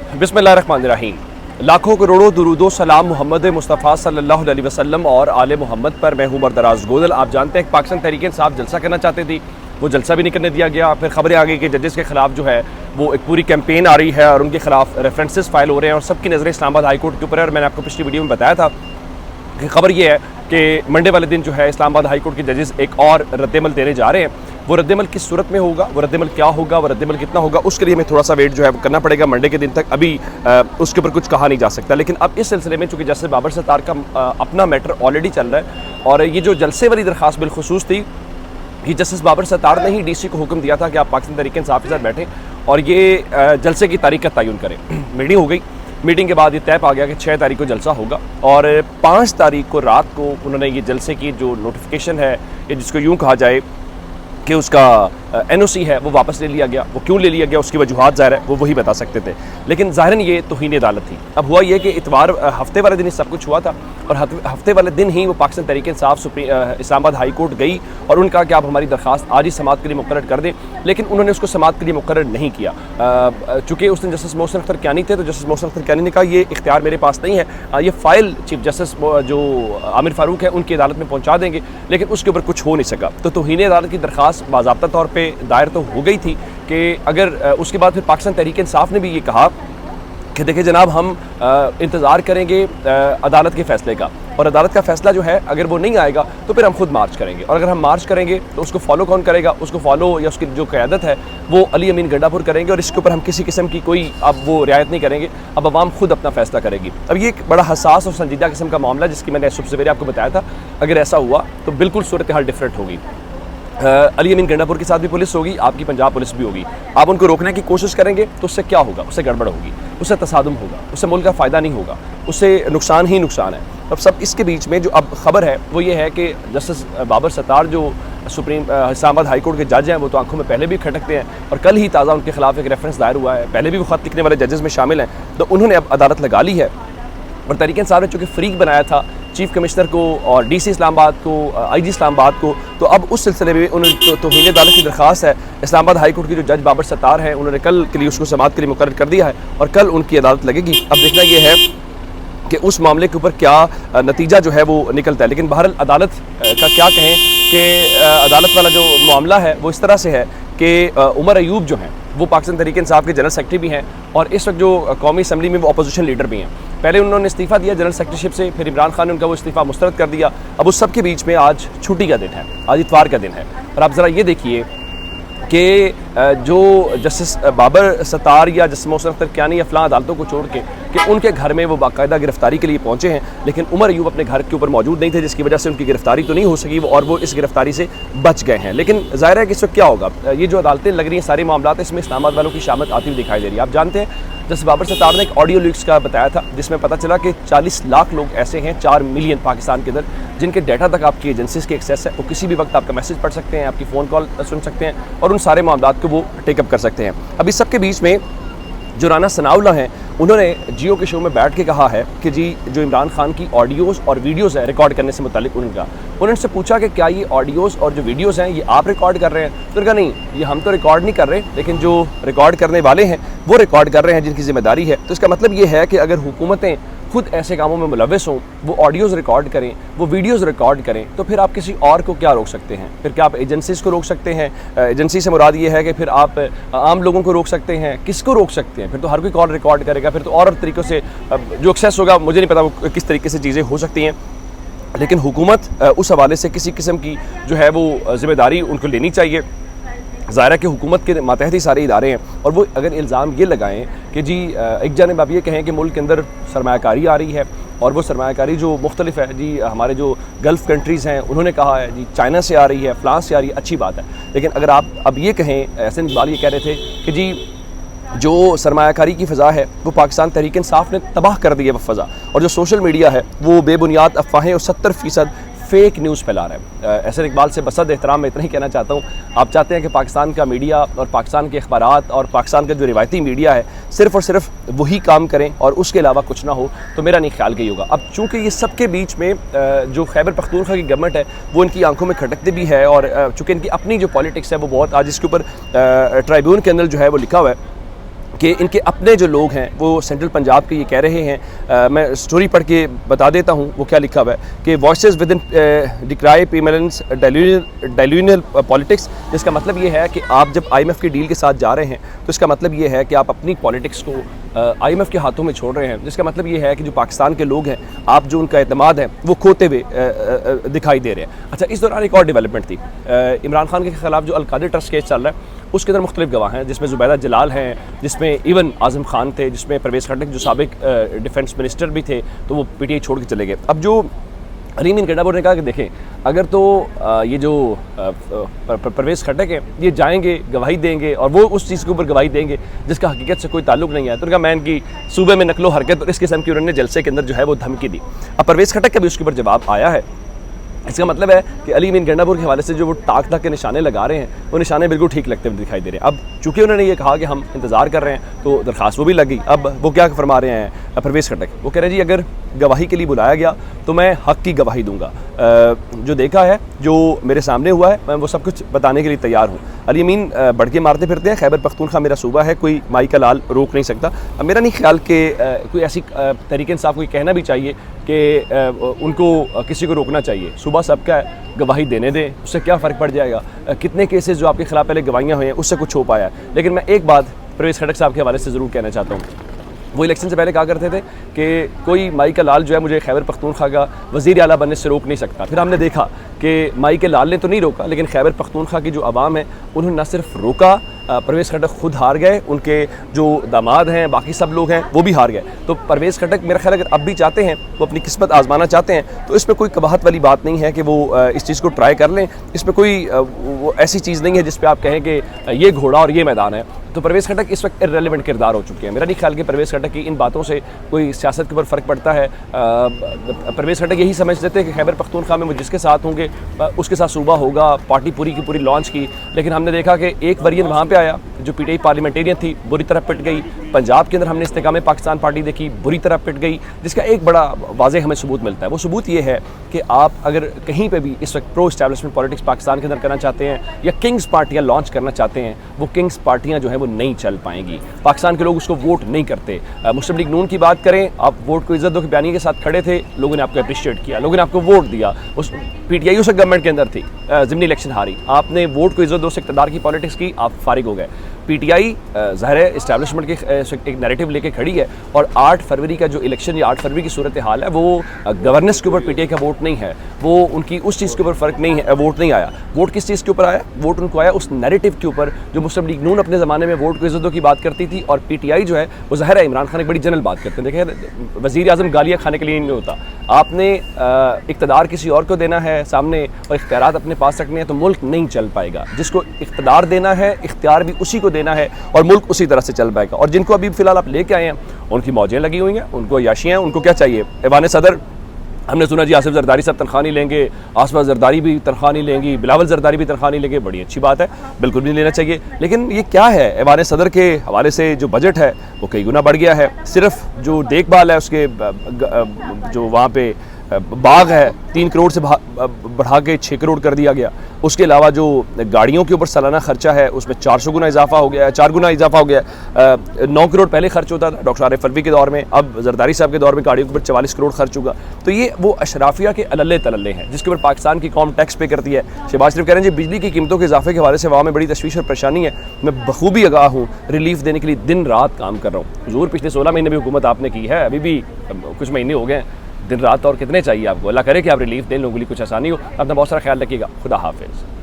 बिस्मिल्लाहिर्रहमानिर्रहीम। लाखों करोड़ों दुरूदो सलाम मोहम्मद मुस्तफ़ा सल्लल्लाहु अलैहि वसल्लम और आले मोहम्मद पर। मैं हूं बरदराज गोदल। आप जानते हैं पाकिस्तान तहरीक इंसाफ जलसा करना चाहते थी, वो जलसा भी नहीं करने दिया गया। फिर खबरें आ गई कि जजेस के खिलाफ जो है वो एक पूरी कैंपेन आ रही है और उनके खिलाफ रेफरेंसेस फाइल हो रहे हैं और सबकी नज़रें इस्लामाबाद हाई कोर्ट के ऊपर है। और मैंने आपको पिछली वीडियो में बताया था कि खबर ये है कि मंडे वाले दिन जो है इस्लामाबाद हाई कोर्ट के जजेस एक और रद्दमल देने जा रहे हैं। वो रद्दमल किस सूरत में होगा, वो रद्दमल क्या होगा, वो रद्दमल कितना होगा, उसके लिए हमें थोड़ा सा वेट जो है वो करना पड़ेगा मंडे के दिन तक। अभी उसके ऊपर कुछ कहा नहीं जा सकता। लेकिन अब इस सिलसिले में चूँकि जस्टिस बाबर सत्तार का अपना मैटर ऑलरेडी चल रहा है और ये जो जलसे वाली दरख्वास्त बिलखुसूस थी, ये जस्टिस बाबर सत्तार ने ही DC को हुक्म दिया था कि आप पाकिस्तान तहरीक इंसाफ के साथ बैठें और ये जलसे की तारीख का तयन करें। मीटिंग हो गई, मीटिंग के बाद ये तय पा गया कि 6 तारीख को जलसा होगा और 5 तारीख को रात को उन्होंने ये जलसे की जो नोटिफिकेशन है, या जिसको यूँ कहा जाए कि उसका NOC है, वो वापस ले लिया गया। वो क्यों ले लिया गया, उसकी वजूहात ज़ाहिर है वो वही बता सकते थे, लेकिन ज़ाहिरन ये तौहीन अदालत थी। अब हुआ ये कि इतवार हफ्ते वाले दिन सब कुछ हुआ था और हफ्ते वाले दिन ही वो पाकिस्तान तहरीक इंसाफ इस्लामाबाद हाई कोर्ट गई और उनका कि आप हमारी दरख्वास्त आज ही समाअत के लिए मुकर्रर कर दें, लेकिन उन्होंने उसको समाअत के लिए मुकर्रर नहीं किया। चूँकि उस दिन जस्टिस मोहसिन अख्तर कियानी थे, तो जस्टिस मोहसिन अख्तर कियानी ने कहा ये इख्तियार मेरे पास नहीं है, ये फ़ाइल चीफ जस्टिस जो आमिर फ़ारूक है उनकी अदालत में पहुँचा देंगे, लेकिन उसके ऊपर कुछ हो नहीं सका। तो तौहीन अदालत की दरख्वास्त बाज़ाब्ता तौर पर दायर तो हो गई थी कि अगर उसके बाद फिर पाकिस्तान तहरीक इंसाफ ने भी ये कहा कि देखिए जनाब, हम इंतज़ार करेंगे अदालत के फ़ैसले का, और अदालत का फ़ैसला जो है अगर वो नहीं आएगा तो फिर हम खुद मार्च करेंगे, और अगर हम मार्च करेंगे तो उसको फॉलो कौन करेगा, उसको फॉलो या उसकी जो क़यादत है वो अली अमीन गंडापुर करेंगे, और इसके ऊपर हम किसी किस्म की कोई अब वो रियायत नहीं करेंगे। अब आवाम खुद अपना फ़ैसला करेगी। अब ये एक बड़ा हसास और संजीदा किस्म का मामला, जिसकी मैंने सुबह सवेरे आपको बताया था, अगर ऐसा हुआ तो बिल्कुल सूरत हाल डिफरेंट होगी। अली अमीन गंडापुर के साथ भी पुलिस होगी, आपकी पंजाब पुलिस भी होगी। आप उनको रोकने की कोशिश करेंगे तो उससे क्या होगा, उससे गड़बड़ होगी, उससे तसादुम होगा, उससे मुल्क का फ़ायदा नहीं होगा, उससे नुकसान ही नुकसान है। अब सब इसके बीच में जो अब खबर है वो ये है कि जस्टिस बाबर सत्तार जो सुप्रीम इस्लामाबाद हाई कोर्ट के जज हैं, वो तो आंखों में पहले भी खटकते हैं और कल ही ताज़ा उनके खिलाफ एक रेफरेंस दायर हुआ है। पहले भी वो ख़त लिखने वाले जजेस में शामिल हैं, तो उन्होंने अब अदालत लगा ली है। और तहरीक इंसाफ ने चूँकि फ्रीक बनाया था चीफ कमिश्नर को और DC इस्लामाबाद को, IG इस्लामाबाद को, तो अब उस सिलसिले में उन्होंने तौहीन अदालत की दरख्वास्त है इस्लामाबाद हाई कोर्ट की जो जज बाबर सत्तार हैं, उन्होंने कल के लिए उसको समाअत के लिए मुकर्रर कर दिया है और कल उनकी अदालत लगेगी। अब देखना ये है कि उस मामले के ऊपर क्या नतीजा जो है वो निकलता है। लेकिन बहरहाल अदालत का क्या कहें कि अदालत वाला जो मामला है वो इस तरह से है कि उमर अयूब जो हैं वो पाकिस्तान तहरीक इंसाफ के जनरल सेक्रेटरी भी हैं और इस वक्त जो कौमी असम्बली में वो अपोजिशन लीडर भी हैं। पहले उन्होंने इस्तीफ़ा दिया जनरल सेक्रेटरीशिप से, फिर इमरान खान ने उनका वो इस्तीफ़ा मुस्तरद कर दिया। अब उस सब के बीच में आज छुट्टी का दिन है, आज इतवार का दिन है। और आप ज़रा ये देखिए कि जो जस्टिस बाबर सत्तार या जस्टिस मोहसिन अख्तर कियानी या फ़लाँ अदालतों को छोड़ के कि उनके घर में वो बाकायदा गिरफ्तारी के लिए पहुँचे हैं, लेकिन उमर अयूब अपने घर के ऊपर मौजूद नहीं थे, जिसकी वजह से उनकी गिरफ्तारी तो नहीं हो सकी और वो इस गिरफ्तारी से बच गए हैं। लेकिन ज़ाहिर है कि इस वक्त क्या होगा, ये जो अदालतें लग रही हैं सारे मामला, इसमें इस्लामाबाद वालों की शामत आती हुई दिखाई दे रही है। आप जानते हैं जस्टिस बाबर सत्तार ने एक ऑडियो लीक्स का बताया था, जिसमें पता चला कि 40 लाख लोग ऐसे हैं, 4 मिलियन पाकिस्तान के अंदर, जिनके डाटा तक आपकी एजेंसीज़ के एक्सेस है। वो किसी भी वक्त आपका मैसेज पढ़ सकते हैं, आपकी फ़ोन कॉल सुन सकते हैं और उन सारे मामलात को वो टेकअप कर सकते हैं। अब इस सब के बीच में जो राना सनाउल्लाह हैं, उन्होंने जियो के शो में बैठ के कहा है कि जी जो इमरान खान की ऑडियोज़ और वीडियोज़ है रिकॉर्ड करने से मुतालिक उन्होंने से पूछा कि क्या ये ऑडियोज़ और जो वीडियोज़ हैं ये आप रिकॉर्ड कर रहे हैं? तो उन्होंने कहा नहीं, ये हम तो रिकॉर्ड नहीं कर रहे, लेकिन जो रिकॉर्ड करने वाले हैं वो रिकॉर्ड कर रहे हैं जिनकी जिम्मेदारी है। तो इसका मतलब ये है कि अगर हुकूमतें खुद ऐसे कामों में मुलव्वस हों, वो ऑडियोज़ रिकॉर्ड करें, वो वीडियोज़ रिकॉर्ड करें, तो फिर आप किसी और को क्या रोक सकते हैं? फिर क्या आप एजेंसीज़ को रोक सकते हैं? एजेंसी से मुराद ये है कि फिर आप आम लोगों को रोक सकते हैं? किसको रोक सकते हैं? फिर तो हर कोई कॉल रिकॉर्ड करेगा, फिर तो और तरीक़ों से जो एक्सेस होगा, मुझे नहीं पता वो किस तरीके से चीज़ें हो सकती हैं। लेकिन हुकूमत उस हवाले से किसी किस्म की जो है वो ज़िम्मेदारी उनको लेनी चाहिए। ज़ाहिर है कि हुकूमत के मातहत ही सारे इदारे हैं और वो अगर इल्ज़ाम ये लगाएं कि जी एक जानिब आप ये कहें कि मुल्क के अंदर सरमायाकारी आ रही है और वो सरमायाकारी जो मुख्तलिफ है, जी हमारे जो गल्फ़ कंट्रीज़ हैं उन्होंने कहा है जी चाइना से आ रही है, फ्रांस से आ रही है, अच्छी बात है। लेकिन अगर आप अब ये कहें, एहसन इकबाल ये कह रहे थे कि जी जो सरमायाकारी की फ़ज़ा है वो पाकिस्तान तहरीक इंसाफ ने तबाह कर दी है वो फ़ज़ा, और जो सोशल मीडिया है वो बेबुनियाद अफवाहें और 70% फेक न्यूज़ फैला रहा है। एहसन इकबाल से बसद एहतराम में इतना ही कहना चाहता हूँ, आप चाहते हैं कि पाकिस्तान का मीडिया और पाकिस्तान के अखबारात और पाकिस्तान का जो रिवायती मीडिया है सिर्फ़ और सिर्फ वही काम करें और उसके अलावा कुछ ना हो, तो मेरा नहीं ख्याल कि होगा। अब चूँकि ये सब के बीच में जो खैबर पख्तूनख्वा की गवर्नमेंट है वो इनकी आंखों में खटकती भी है, और चूँकि इनकी अपनी जो पॉलिटिक्स है वो बहुत, आज इसके ऊपर ट्राइब्यून के अंदर जो है वो लिखा हुआ है कि इनके अपने जो लोग हैं वो सेंट्रल पंजाब के ये कह रहे हैं, मैं स्टोरी पढ़ के बता देता हूँ वो क्या लिखा हुआ है कि voices with in decry पेमेलेंस डाइल्यूनियल politics, जिसका मतलब ये है कि आप जब IMF की डील के साथ जा रहे हैं तो इसका मतलब ये है कि आप अपनी पॉलिटिक्स को IMF के हाथों में छोड़ रहे हैं, जिसका मतलब ये है कि जो पाकिस्तान के लोग हैं आप जो उनका एतमाद है वो खोते हुए दिखाई दे रहे हैं। अच्छा, इस दौरान एक और डेवलपमेंट थी, इमरान खान के खिलाफ जो अलकादर ट्रस्ट केस चल रहा है उसके अंदर मुख्तलिफ गवाह हैं, जिसमें जुबैदा जलाल हैं, जिसमें इवन आज़म खान थे, जिसमें परवेज़ खट्टक जो साबिक डिफेंस मिनिस्टर भी थे तो वो PTI छोड़ के चले गए। अब जो अलीमीन गंडापुर ने कहा कि देखें अगर तो ये जो परवेज़ खट्टक है ये जाएंगे गवाही देंगे और वो उस चीज़ के ऊपर गवाही देंगे जिसका हकीकत से कोई ताल्लुक नहीं है, तो उनका मैं इनकी सूबे में नकलो हरकत और इस किस्म की उन्होंने जलसे के अंदर जो है वो धमकी दी। अब परवेज़ खट्टक का भी उसके ऊपर जवाब आया है। इसका मतलब है कि अलीमीन गंडापुर के हवाले से जो वो टाक के निशाने लगा रहे हैं वो निशाने बिल्कुल ठीक लगते हुए दिखाई दे रहे हैं। अब चूँकि उन्होंने ये कहा कि हम इंतज़ार कर रहे हैं तो दरख्वास्त वो भी लगी। अब वो क्या फरमा रहे हैं परवेज़ खट्टक, वो कह रहे हैं जी अगर गवाही के लिए बुलाया गया तो मैं हक़ की गवाही दूंगा, जो देखा है जो मेरे सामने हुआ है मैं वो सब कुछ बताने के लिए तैयार हूँ। अलीमीन बढ़ के मारते फिरते हैं, खैबर पख्तूनख्वा मेरा सूबा है, कोई माई का लाल रोक नहीं सकता। अब मेरा नहीं ख्याल कि कोई ऐसी तहरीक इंसाफ को कहना भी चाहिए कि उनको किसी को रोकना चाहिए, सूबा सबका है, गवाही देने दें, उससे क्या फ़र्क पड़ जाएगा। कितने केसेस जो आपके खिलाफ पहले गवाहियाँ हुई हैं उससे कुछ हो पाया। लेकिन मैं एक बात परवेज़ खट्टक साहब के हवाले से ज़रूर कहना चाहता हूँ, वो इलेक्शन से पहले कहा करते थे कि कोई माई का लाल जो है मुझे खैबर पख्तूनख्वा का वज़ीर आला बनने से रोक नहीं सकता। फिर हमने देखा कि माई के लाल ने तो नहीं रोका, लेकिन खैबर पख्तूनख्वा की जो आवाम है उन्होंने न सिर्फ रोका, परवेज़ खट्टक खुद हार गए, उनके जो दामाद हैं बाकी सब लोग हैं वो भी हार गए। तो परवेज़ खट्टक मेरा ख्याल अगर अब भी चाहते हैं, वो अपनी किस्मत आजमाना चाहते हैं, तो इसमें कोई कबाहत वाली बात नहीं है कि वो इस चीज़ को ट्राई कर लें। इसमें कोई वो ऐसी चीज़ नहीं है जिस पे आप कहें कि ये घोड़ा और ये मैदान है। तो परवेज़ खट्टक इस वक्त इर्रेलेवेंट किरदार हो चुके हैं। मेरा नहीं ख्याल कि परवेज़ खट्टक की इन बातों से कोई सियासत के ऊपर फ़र्क पड़ता है। परवेज़ खट्टक यही समझ लेते हैं कि खैबर पख्तूनख्वा में वो जिसके साथ होंगे उसके साथ सूबा होगा, पार्टी पूरी की पूरी लॉन्च की। लेकिन हमने देखा कि एक वेरिएंट वहाँ पे आया जो PTI पार्लियामेंटेरियन थी बुरी तरह पिट गई। पंजाब के अंदर हमने इस्तेकाम पाकिस्तान पार्टी देखी, बुरी तरह पिट गई, जिसका एक बड़ा वाज़ेह हमें सबूत मिलता है। वो सबूत ये है कि आप अगर कहीं पे भी इस वक्त प्रो इस्टेब्लिशमेंट पॉलिटिक्स पाकिस्तान के अंदर करना चाहते हैं या किंग्स पार्टियाँ लॉन्च करना चाहते हैं, वो किंग्स पार्टियाँ जो हैं वो नहीं चल पाएंगी। पाकिस्तान के लोग उसको वोट नहीं करते। मुस्लिम लीग नून की बात करें, आप वोट को इज्जत दो के बयानी के साथ खड़े थे, लोगों ने आपको अप्रिशिएट किया, लोगों ने आपको वोट दिया। उस PTI उस गवर्नमेंट के अंदर थी, ज़िमनी इलेक्शन हारी, आपने वोट को इज्जत दो से इक़्तिदार की पॉलिटिक्स की, आप फारिग हो गए। PTI ज़ाहिर है इस्टेब्लिशमेंट के एक नैरेटिव लेके खड़ी है और 8 फरवरी का जो इलेक्शन या 8 फरवरी की सूरत हाल है वो गवर्नेंस के ऊपर PTI का वोट नहीं है, वो उनकी उस चीज़ के ऊपर फ़र्क नहीं है, वोट नहीं आया। वोट किस चीज़ के ऊपर आया? वोट उनको आया उस नैरेटिव के ऊपर जो मुस्लिम लीग नून अपने ज़माने में वोट को इज्जतों की बात करती थी, और PTI जो है वो ज़ाहिर है इमरान खान एक बड़ी जनरल बात करते हैं। देखें, वज़ीर आज़म गालियाँ खाने के लिए नहीं होता, आपने इक़्तिदार किसी और को देना है सामने और इख्तियारात अपने पास रखने हैं तो मुल्क नहीं चल पाएगा। जिसको इख्तियार देना है, इख्तियार भी उसी को देना है और मुल्क उसी तरह से चल पाएगा। और जिनको अभी फ़िलहाल आप लेके आए हैं उनकी मौजें लगी हुई हैं, उनको याशियाँ, उनको क्या चाहिए? ऐवान सदर हमने सुना जी आसिफ जरदारी साहब तनख्वाह नहीं लेंगे, आसमा जरदारी भी तनख्वाह नहीं लेंगी, बिलावल जरदारी भी तनख्वाह नहीं लेंगे, बड़ी अच्छी बात है, बिल्कुल भी नहीं लेना चाहिए। लेकिन ये क्या है? ऐवान सदर के हवाले से जो बजट है वो कई गुना बढ़ गया है। सिर्फ जो देखभाल है उसके जो वहाँ पे बाग है 3 करोड़ से बढ़ा के 6 करोड़ कर दिया गया। उसके अलावा जो गाड़ियों के ऊपर सालाना खर्चा है उसमें 400 गुना इजाफा हो गया है, 4 गुना इजाफा हो गया है। 9 करोड़ पहले खर्च होता था डॉक्टर आरिफ अलवी के दौर में, अब जरदारी साहब के दौर में गाड़ियों के ऊपर 44 करोड़ खर्च होगा। तो ये वो अशराफिया के अल्ले तल्ले हैं जिसके ऊपर पाकिस्तान की कौम टैक्स पे करती है। शहबाज शरीफ कह रहे हैं जी बिजली की कीमतों के इजाफे के हवाले से वहाँ में बड़ी तशवीश और परेशानी है, मैं बखूबी आगाह हूँ, रिलीफ देने के लिए दिन रात काम कर रहा हूँ। हुजूर पिछले 16 महीने भी हुकूमत आपने की है, अभी भी कुछ महीने हो गए, दिन रात और कितने चाहिए आपको? अल्लाह करे कि आप रिलीफ दें, लोगों के लिए कुछ आसानी हो। अपना बहुत सारा ख्याल रखिएगा। खुदा हाफिज़।